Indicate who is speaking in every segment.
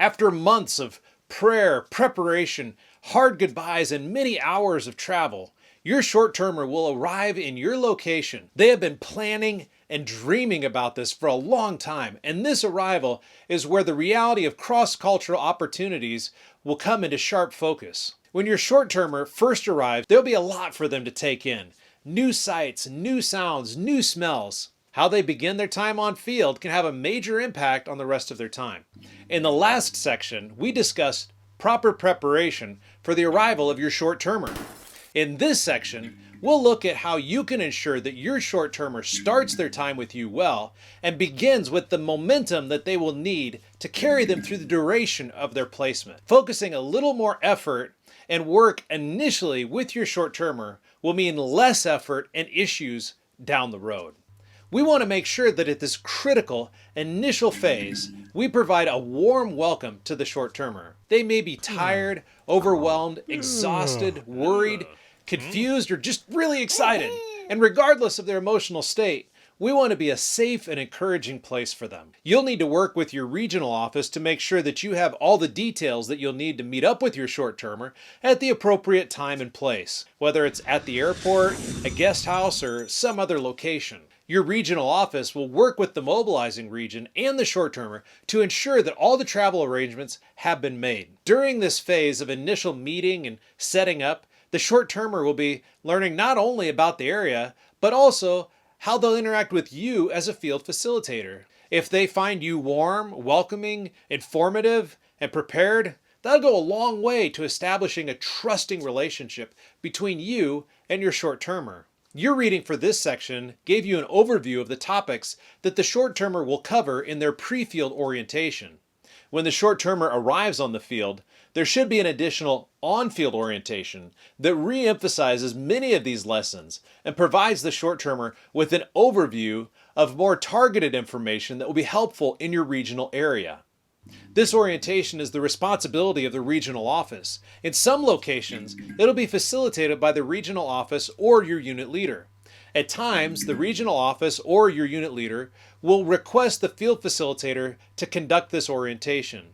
Speaker 1: After months of prayer, preparation, hard goodbyes, and many hours of travel, your short-termer will arrive in your location. They have been planning and dreaming about this for a long time, and this arrival is where the reality of cross-cultural opportunities will come into sharp focus. When your short-termer first arrives, there'll be a lot for them to take in. New sights, new sounds, new smells. How they begin their time on field can have a major impact on the rest of their time. In the last section, we discussed proper preparation for the arrival of your short-termer. In this section, we'll look at how you can ensure that your short-termer starts their time with you well and begins with the momentum that they will need to carry them through the duration of their placement. Focusing a little more effort and work initially with your short-termer will mean less effort and issues down the road. We want to make sure that at this critical initial phase, we provide a warm welcome to the short-termer. They may be tired, overwhelmed, exhausted, worried, confused, or just really excited. And regardless of their emotional state, we want to be a safe and encouraging place for them. You'll need to work with your regional office to make sure that you have all the details that you'll need to meet up with your short-termer at the appropriate time and place, whether it's at the airport, a guest house, or some other location. Your regional office will work with the mobilizing region and the short-termer to ensure that all the travel arrangements have been made. During this phase of initial meeting and setting up, the short-termer will be learning not only about the area, but also how they'll interact with you as a field facilitator. If they find you warm, welcoming, informative, and prepared, that'll go a long way to establishing a trusting relationship between you and your short-termer. Your reading for this section gave you an overview of the topics that the short-termer will cover in their pre-field orientation. When the short-termer arrives on the field, there should be an additional on-field orientation that re-emphasizes many of these lessons and provides the short-termer with an overview of more targeted information that will be helpful in your regional area. This orientation is the responsibility of the regional office. In some locations, it'll be facilitated by the regional office or your unit leader. At times, the regional office or your unit leader will request the field facilitator to conduct this orientation.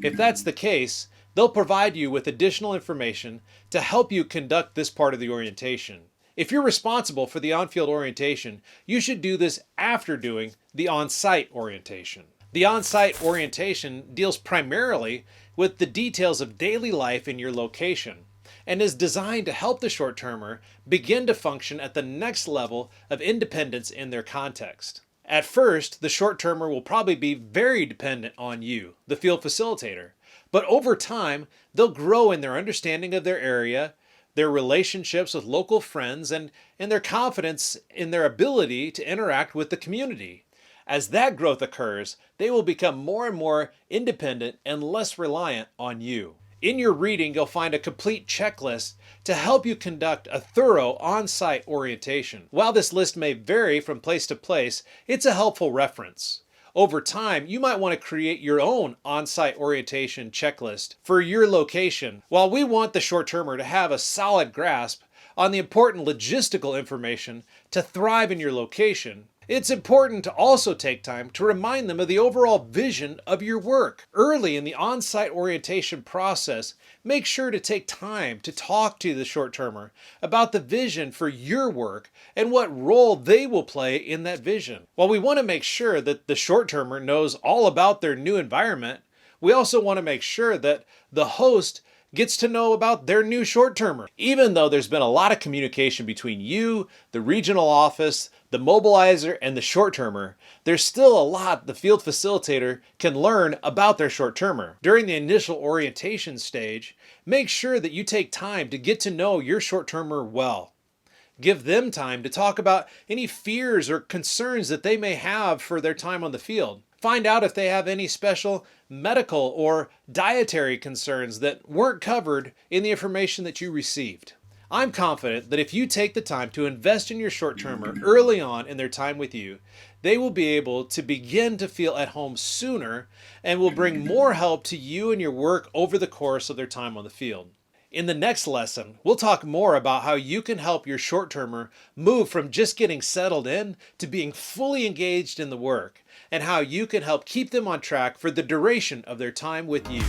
Speaker 1: If that's the case, they'll provide you with additional information to help you conduct this part of the orientation. If you're responsible for the on-field orientation, you should do this after doing the on-site orientation. The on-site orientation deals primarily with the details of daily life in your location and is designed to help the short-termer begin to function at the next level of independence in their context. At first, the short-termer will probably be very dependent on you, the field facilitator, but over time, they'll grow in their understanding of their area, their relationships with local friends, and their confidence in their ability to interact with the community. As that growth occurs, they will become more and more independent and less reliant on you. In your reading, you'll find a complete checklist to help you conduct a thorough on-site orientation. While this list may vary from place to place, it's a helpful reference. Over time, you might want to create your own on-site orientation checklist for your location. While we want the short-termer to have a solid grasp on the important logistical information to thrive in your location, it's important to also take time to remind them of the overall vision of your work. Early in the on-site orientation process, make sure to take time to talk to the short-termer about the vision for your work and what role they will play in that vision. While we want to make sure that the short-termer knows all about their new environment, we also want to make sure that the host gets to know about their new short-termer. Even though there's been a lot of communication between you, the regional office, the mobilizer, and the short-termer, there's still a lot the field facilitator can learn about their short-termer. During the initial orientation stage, make sure that you take time to get to know your short-termer well. Give them time to talk about any fears or concerns that they may have for their time on the field. Find out if they have any special medical or dietary concerns that weren't covered in the information that you received. I'm confident that if you take the time to invest in your short-termer early on in their time with you, they will be able to begin to feel at home sooner and will bring more help to you and your work over the course of their time on the field. In the next lesson, we'll talk more about how you can help your short-termer move from just getting settled in to being fully engaged in the work, and how you can help keep them on track for the duration of their time with you.